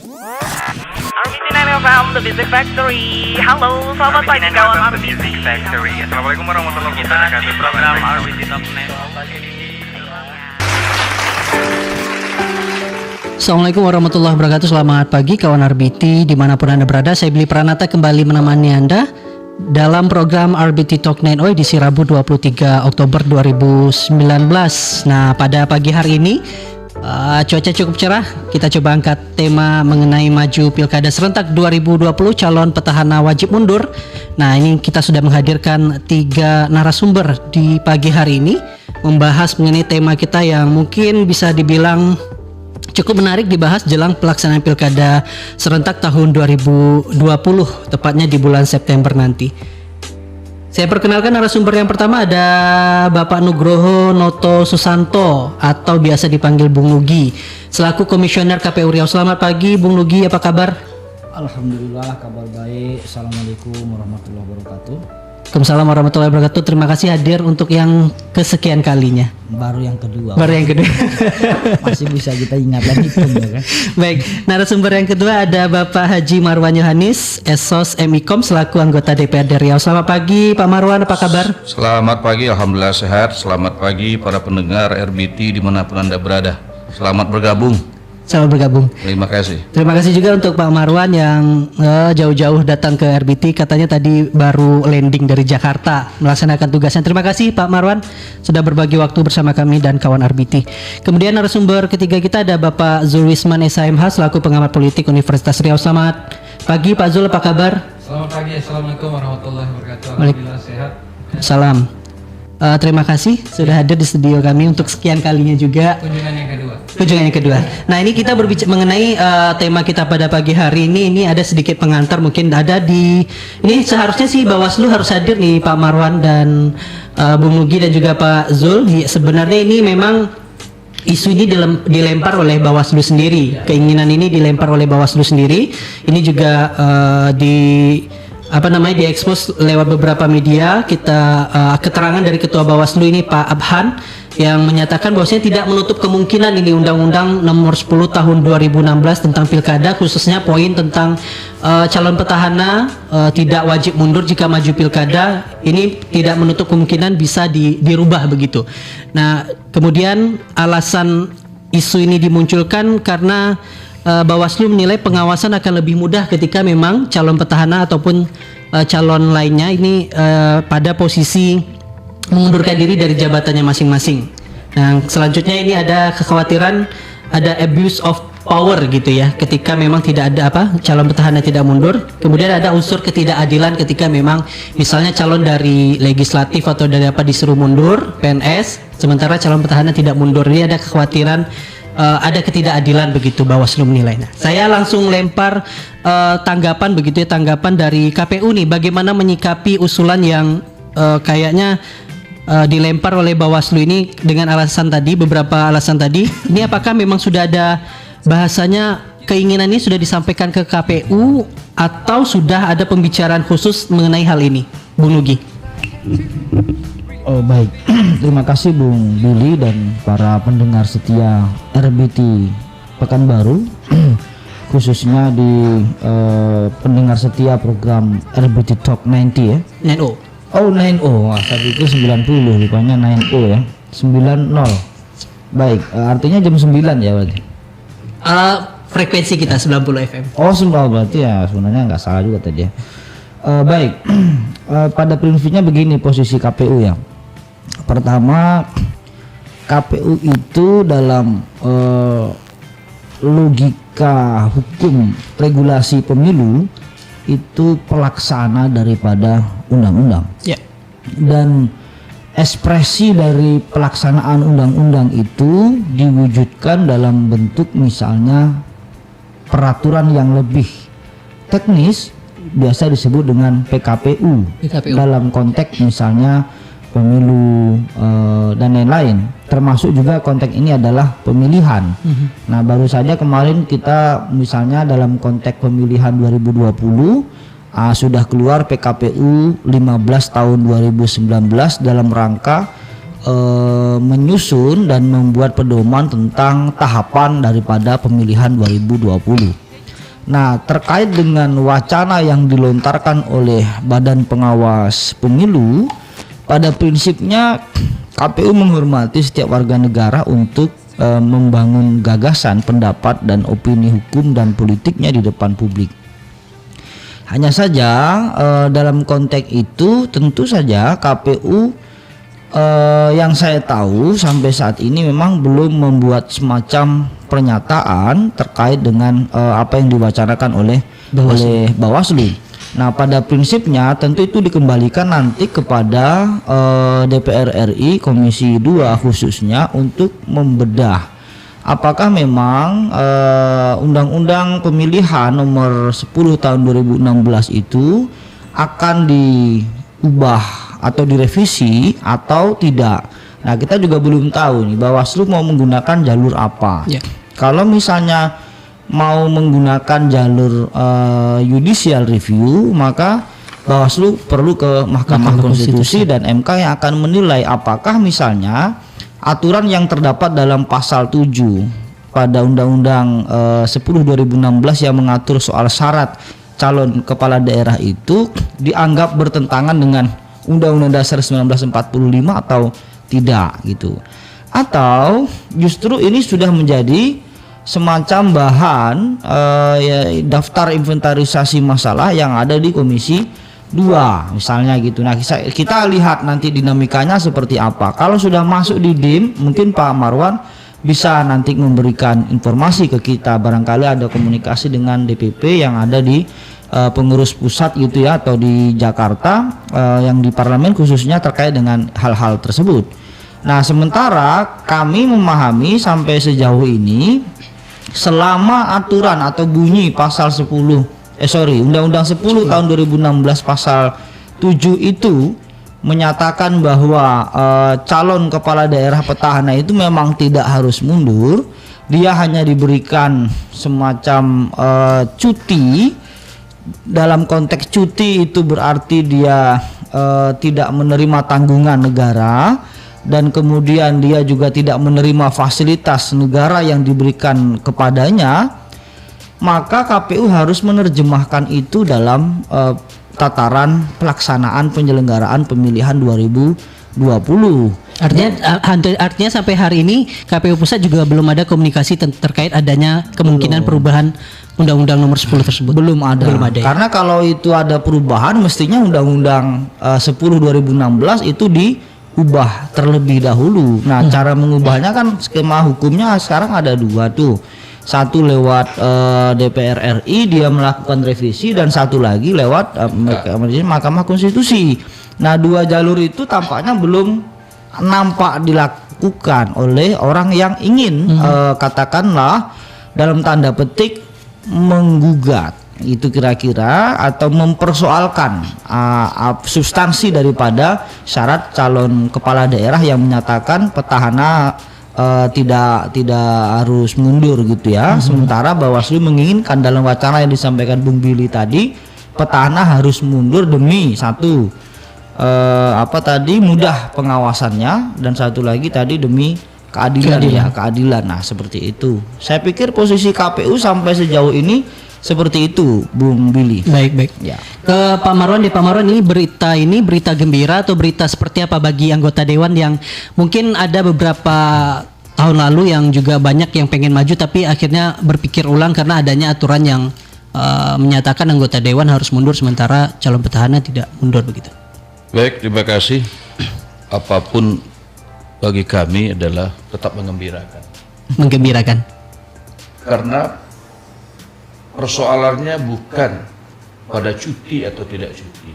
RBT9 FM, The Music Factory. Halo, selamat pagi kawan RBT. The Music Factory. Assalamualaikum warahmatullahi wabarakatuh. Di program RBT Top 10. Assalamualaikum warahmatullahi wabarakatuh. Selamat pagi kawan RBT dimanapun Anda berada. Saya Billy Pranata kembali menemani Anda dalam program RBT Talk 9 edisi Rabu 23 Oktober 2019. Nah, pada pagi hari ini cuaca cukup cerah. Kita coba angkat tema mengenai maju Pilkada Serentak 2020, calon petahana wajib mundur. Nah, ini kita sudah menghadirkan 3 narasumber di pagi hari ini membahas mengenai tema kita yang mungkin bisa dibilang cukup menarik dibahas jelang pelaksanaan Pilkada Serentak tahun 2020, tepatnya di bulan September nanti. Saya perkenalkan narasumber yang pertama, ada Bapak Nugroho Noto Susanto atau biasa dipanggil Bung Nugi, selaku Komisioner KPU Riau. Selamat pagi Bung Nugi, apa kabar? Alhamdulillah, kabar baik. Assalamualaikum warahmatullahi wabarakatuh. Waalaikumsalam warahmatullahi wabarakatuh. Terima kasih hadir untuk yang kesekian kalinya. Baru yang kedua. Masih bisa kita ingat lagi ya kan? Baik, narasumber yang kedua ada Bapak Haji Marwan Yohanis, Esos MIKOM selaku anggota DPRD Riau. Selamat pagi Pak Marwan, apa kabar? Selamat pagi, Alhamdulillah sehat. Selamat pagi para pendengar RBT dimanapun Anda berada. Selamat bergabung. Selamat bergabung. Terima kasih. Terima kasih juga untuk Pak Marwan yang jauh-jauh datang ke RBT. Katanya tadi baru landing dari Jakarta melaksanakan tugasnya. Terima kasih Pak Marwan sudah berbagi waktu bersama kami dan kawan RBT. Kemudian narasumber ketiga kita ada Bapak Zulwisman SHMH selaku pengamat politik Universitas Riau. Selamat pagi Pak Zul, apa kabar? Selamat pagi, Assalamualaikum warahmatullahi wabarakatuh. Alhamdulillah sehat. Salam. Terima kasih sudah hadir di studio kami untuk sekian kalinya juga. Kunjungan yang kedua. Nah, ini kita berbicara mengenai tema kita pada pagi hari ini. Ini ada sedikit pengantar, mungkin ada di ini seharusnya sih Bawaslu harus hadir nih Pak Marwan dan Bung Nugi dan juga Pak Zul. Sebenarnya ini memang isu ini dilempar oleh Bawaslu sendiri. Keinginan ini dilempar oleh Bawaslu sendiri. Ini juga diekspos lewat beberapa media. Kita keterangan dari Ketua Bawaslu ini Pak Abhan yang menyatakan bahwasanya tidak menutup kemungkinan ini Undang-Undang Nomor 10 Tahun 2016 tentang Pilkada, khususnya poin tentang calon petahana tidak wajib mundur jika maju Pilkada, ini tidak menutup kemungkinan bisa dirubah begitu. Nah, kemudian alasan isu ini dimunculkan karena Bawaslu menilai pengawasan akan lebih mudah ketika memang calon petahana ataupun calon lainnya ini pada posisi mengundurkan diri dari jabatannya masing-masing. Nah, selanjutnya ini ada kekhawatiran ada abuse of power gitu ya, ketika memang tidak ada calon petahana tidak mundur. Kemudian ada unsur ketidakadilan ketika memang misalnya calon dari legislatif atau dari disuruh mundur PNS, sementara calon petahana tidak mundur. Ini ada kekhawatiran ada ketidakadilan begitu Bawaslu menilai. Nah, saya langsung lempar tanggapan begitu ya, tanggapan dari KPU nih, bagaimana menyikapi usulan yang kayaknya dilempar oleh Bawaslu ini dengan alasan tadi, beberapa alasan tadi. Ini apakah memang sudah ada bahasanya keinginan ini sudah disampaikan ke KPU atau sudah ada pembicaraan khusus mengenai hal ini, Bung Nugi? Oh baik, terima kasih Bung Billy dan para pendengar setia RBT Pekanbaru, khususnya di pendengar setia program RBT Talk 90 ya. 90. Oh 90, wah saya pikir 90, rupanya 90 ya, 90. Baik, artinya jam 9 ya berarti? Frekuensi kita 90 FM. Oh 90, berarti ya sebenarnya nggak salah juga tadi ya. Baik, pada prinsipnya begini posisi KPU ya. Pertama, KPU itu dalam logika hukum regulasi pemilu itu pelaksana daripada undang-undang. Ya. Dan ekspresi dari pelaksanaan undang-undang itu diwujudkan dalam bentuk misalnya peraturan yang lebih teknis, biasa disebut dengan PKPU. Dalam konteks misalnya pemilu dan lain-lain, termasuk juga konteks ini adalah pemilihan. Nah, baru saja kemarin kita misalnya dalam konteks pemilihan 2020 sudah keluar PKPU 15 tahun 2019 dalam rangka menyusun dan membuat pedoman tentang tahapan daripada pemilihan 2020. Nah, terkait dengan wacana yang dilontarkan oleh Badan Pengawas Pemilu, pada prinsipnya KPU menghormati setiap warga negara untuk membangun gagasan, pendapat, dan opini hukum dan politiknya di depan publik. Hanya saja dalam konteks itu tentu saja KPU yang saya tahu sampai saat ini memang belum membuat semacam pernyataan terkait dengan apa yang diwacanakan oleh Bawaslu. Nah, pada prinsipnya tentu itu dikembalikan nanti kepada DPR RI Komisi 2 khususnya untuk membedah apakah memang Undang-Undang Pemilihan nomor 10 tahun 2016 itu akan diubah atau direvisi atau tidak. Nah, kita juga belum tahu nih Bawaslu mau menggunakan jalur apa. Kalau misalnya mau menggunakan jalur judicial review, maka Bawaslu perlu ke Mahkamah Konstitusi dan MK yang akan menilai apakah misalnya aturan yang terdapat dalam pasal 7 pada Undang-Undang 10 2016 yang mengatur soal syarat calon kepala daerah itu dianggap bertentangan dengan Undang-Undang Dasar 1945 atau tidak gitu. Atau justru ini sudah menjadi semacam bahan daftar inventarisasi masalah yang ada di Komisi 2 misalnya gitu. Nah, kita lihat nanti dinamikanya seperti apa. Kalau sudah masuk di DIM, mungkin Pak Marwan bisa nanti memberikan informasi ke kita, barangkali ada komunikasi dengan DPP yang ada di pengurus pusat gitu ya, atau di Jakarta yang di parlemen khususnya terkait dengan hal-hal tersebut. Nah, sementara kami memahami sampai sejauh ini selama aturan atau bunyi pasal Undang-Undang 10 tahun 2016 pasal 7 itu menyatakan bahwa calon kepala daerah petahana itu memang tidak harus mundur, dia hanya diberikan semacam cuti. Dalam konteks cuti itu berarti dia tidak menerima tanggungan negara, dan kemudian dia juga tidak menerima fasilitas negara yang diberikan kepadanya, maka KPU harus menerjemahkan itu dalam tataran pelaksanaan penyelenggaraan pemilihan 2020. Artinya sampai hari ini KPU pusat juga belum ada komunikasi terkait adanya kemungkinan perubahan Undang-Undang nomor 10 tersebut. Belum ada ya? Karena kalau itu ada perubahan mestinya Undang-Undang 10 2016 itu diubah terlebih dahulu. Nah, cara mengubahnya kan skema hukumnya sekarang ada dua tuh. Satu lewat DPR RI dia melakukan revisi, dan satu lagi lewat Mahkamah Konstitusi. Nah, dua jalur itu tampaknya belum nampak dilakukan oleh orang yang ingin katakanlah dalam tanda petik menggugat itu kira-kira, atau mempersoalkan substansi daripada syarat calon kepala daerah yang menyatakan petahana tidak harus mundur gitu ya. Sementara Bawaslu menginginkan dalam wacana yang disampaikan Bung Billy tadi, petahana harus mundur demi satu mudah pengawasannya, dan satu lagi tadi demi keadilan. Nah, seperti itu. Saya pikir posisi KPU sampai sejauh ini seperti itu, Bung Billy. Baik. Ya. Ke Pak Marwan, ini berita gembira atau berita seperti apa bagi anggota dewan yang mungkin ada beberapa tahun lalu yang juga banyak yang pengen maju tapi akhirnya berpikir ulang karena adanya aturan yang menyatakan anggota dewan harus mundur sementara calon petahana tidak mundur begitu. Baik, terima kasih. Apapun bagi kami adalah tetap menggembirakan. Karena persoalannya bukan pada cuti atau tidak cuti,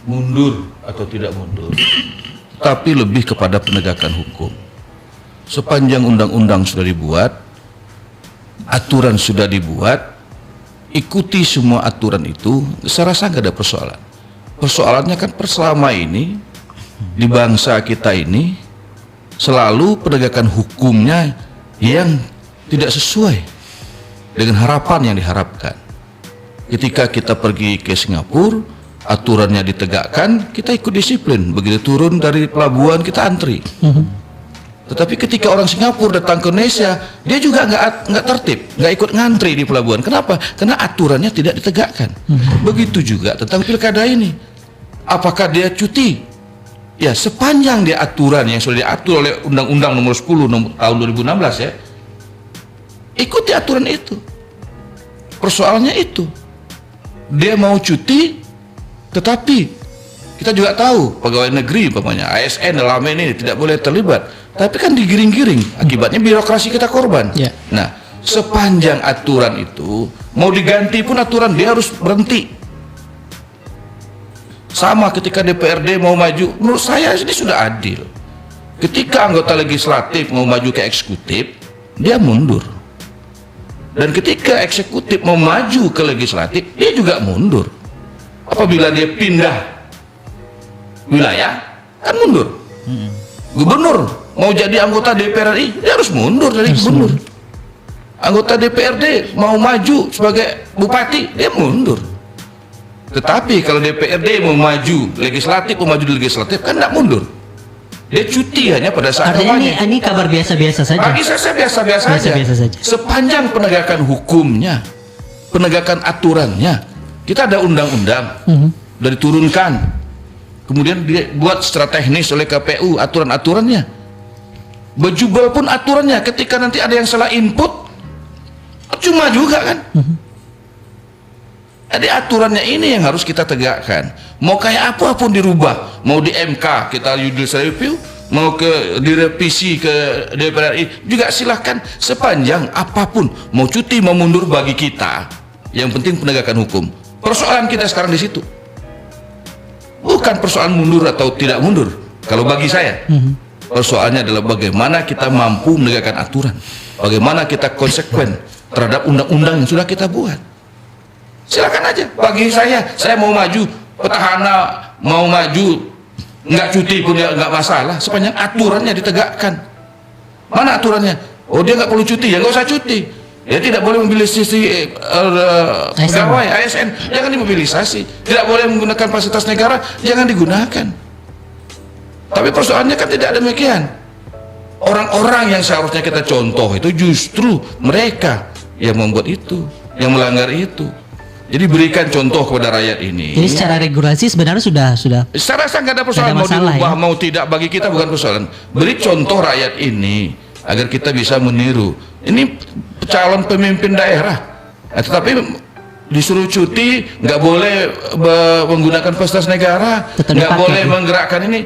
mundur atau tidak mundur, tapi lebih kepada penegakan hukum. Sepanjang undang-undang sudah dibuat, aturan sudah dibuat, ikuti semua aturan itu, saya rasa nggak ada persoalan. Persoalannya kan selama ini di bangsa kita ini selalu penegakan hukumnya yang tidak sesuai dengan harapan yang diharapkan. Ketika kita pergi ke Singapura, aturannya ditegakkan, kita ikut disiplin. Begitu turun dari pelabuhan kita antri. Tetapi ketika orang Singapura datang ke Indonesia, dia juga nggak tertib, nggak ikut ngantri di pelabuhan. Kenapa? Karena aturannya tidak ditegakkan. Begitu juga tentang pilkada ini. Apakah dia cuti? Ya, sepanjang dia aturan yang sudah diatur oleh Undang-Undang Nomor 10 tahun 2016 ya, ikuti aturan itu. Persoalannya itu, dia mau cuti, tetapi kita juga tahu pegawai negeri, umpamanya ASN dalam ini tidak boleh terlibat. Tapi kan digiring-giring, akibatnya birokrasi kita korban. Ya. Nah, sepanjang aturan itu mau diganti pun aturan dia harus berhenti. Sama ketika DPRD mau maju, menurut saya ini sudah adil. Ketika anggota legislatif mau maju ke eksekutif, dia mundur. Dan ketika eksekutif mau maju ke legislatif, dia juga mundur. Apabila dia pindah wilayah, kan mundur. Gubernur mau jadi anggota DPR RI, dia harus mundur dari gubernur. Anggota DPRD mau maju sebagai bupati, dia mundur. Tetapi kalau DPRD mau maju legislatif, kan tidak mundur. Dia cuti hanya pada saat Artinya ini kabar biasa-biasa saja. Bagi saya biasa-biasa saja. Sepanjang penegakan hukumnya, penegakan aturannya, kita ada undang-undang, udah diturunkan, kemudian dibuat secara teknis oleh KPU aturan-aturannya. Bejubel pun aturannya, ketika nanti ada yang salah input, cuma juga kan. Jadi aturannya ini yang harus kita tegakkan. Mau kayak apapun dirubah, mau di MK kita judicial review, mau direvisi ke DPR RI juga silahkan, sepanjang apapun, mau cuti mau mundur bagi kita, yang penting penegakan hukum. Persoalan kita sekarang di situ, bukan persoalan mundur atau tidak mundur. Kalau bagi saya, persoalannya adalah bagaimana kita mampu menegakkan aturan, bagaimana kita konsekuen terhadap undang-undang yang sudah kita buat. Silakan aja. Bagi saya mau maju, petahana mau maju, nggak cuti pun ya nggak masalah, sepanjang aturannya ditegakkan. Mana aturannya? Oh, dia nggak perlu cuti, ya nggak usah cuti. Dia tidak boleh mobilisasi pegawai ASN, jangan dimobilisasi. Tidak boleh menggunakan fasilitas negara, jangan digunakan. Tapi persoalannya kan tidak demikian. Orang-orang yang seharusnya kita contoh itu justru mereka yang membuat itu, yang melanggar itu. Jadi berikan contoh kepada rakyat ini. Jadi secara regulasi sebenarnya sudah. Saya rasa nggak ada persoalan, mau dirubah mau tidak, bagi kita bukan persoalan. Beri contoh rakyat ini agar kita bisa meniru. Ini calon pemimpin daerah, tetapi disuruh cuti, nggak boleh menggunakan fasilitas negara, nggak boleh menggerakkan ini.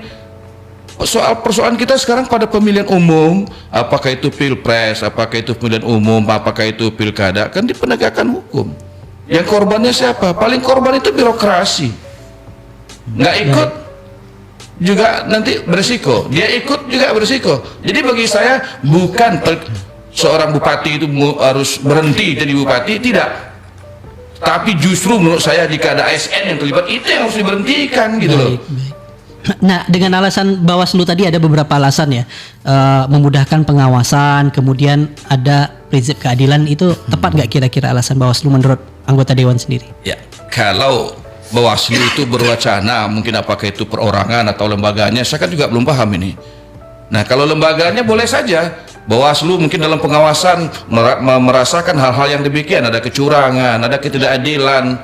Persoalan kita sekarang pada pemilihan umum, apakah itu pilpres, apakah itu pemilihan umum, apakah itu pilkada, kan di penegakan hukum. Yang korbannya siapa? Paling korban itu birokrasi. Nggak ikut juga nanti berisiko. Dia ikut juga berisiko. Jadi bagi saya bukan seorang bupati itu harus berhenti jadi bupati, tidak. Tapi justru menurut saya jika ada ASN yang terlibat, itu yang harus diberhentikan gitu loh. Nah, dengan alasan Bawaslu tadi ada beberapa alasan ya, memudahkan pengawasan, kemudian ada prinsip keadilan, itu tepat nggak kira-kira alasan Bawaslu menurut anggota Dewan sendiri? Ya, kalau Bawaslu itu berwacana, mungkin apakah itu perorangan atau lembaganya, saya kan juga belum paham ini. Nah, kalau lembaganya boleh saja, Bawaslu mungkin dalam pengawasan merasakan hal-hal yang demikian, ada kecurangan, ada ketidakadilan,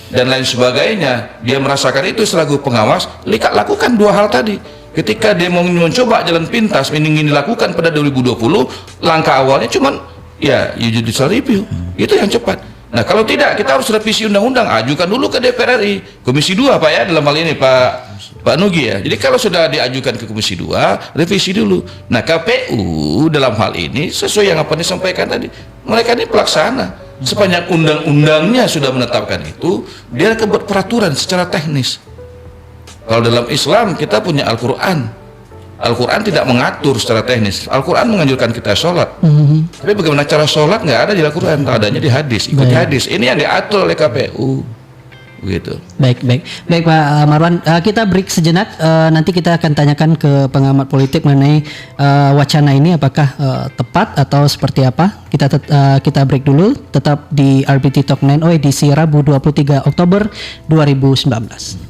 dan lain sebagainya, dia merasakan itu selaku pengawas, lakukan dua hal tadi. Ketika dia mau mencoba jalan pintas ingin dilakukan pada 2020, langkah awalnya cuman ya judicial review, itu yang cepat. Nah, kalau tidak, kita harus revisi undang-undang, ajukan dulu ke DPR RI, Komisi 2 Pak ya, dalam hal ini Pak Nugi ya. Jadi kalau sudah diajukan ke Komisi 2, revisi dulu. Nah, KPU dalam hal ini sesuai yang apa disampaikan tadi, mereka ini pelaksana. Sepanjang undang-undangnya sudah menetapkan itu, dia akan buat peraturan secara teknis. Kalau dalam Islam kita punya Al-Quran. Al-Quran tidak mengatur secara teknis. Al-Quran menganjurkan kita sholat. Tapi bagaimana cara sholat nggak ada di Al-Quran, adanya di hadis. Ikuti hadis. Ini yang diatur oleh KPU. Begitu. Baik Pak Marwan, kita break sejenak. Nanti kita akan tanyakan ke pengamat politik mengenai wacana ini apakah tepat atau seperti apa. Kita break dulu. Tetap di RBT Talk 9 edisi Rabu 23 Oktober 2019.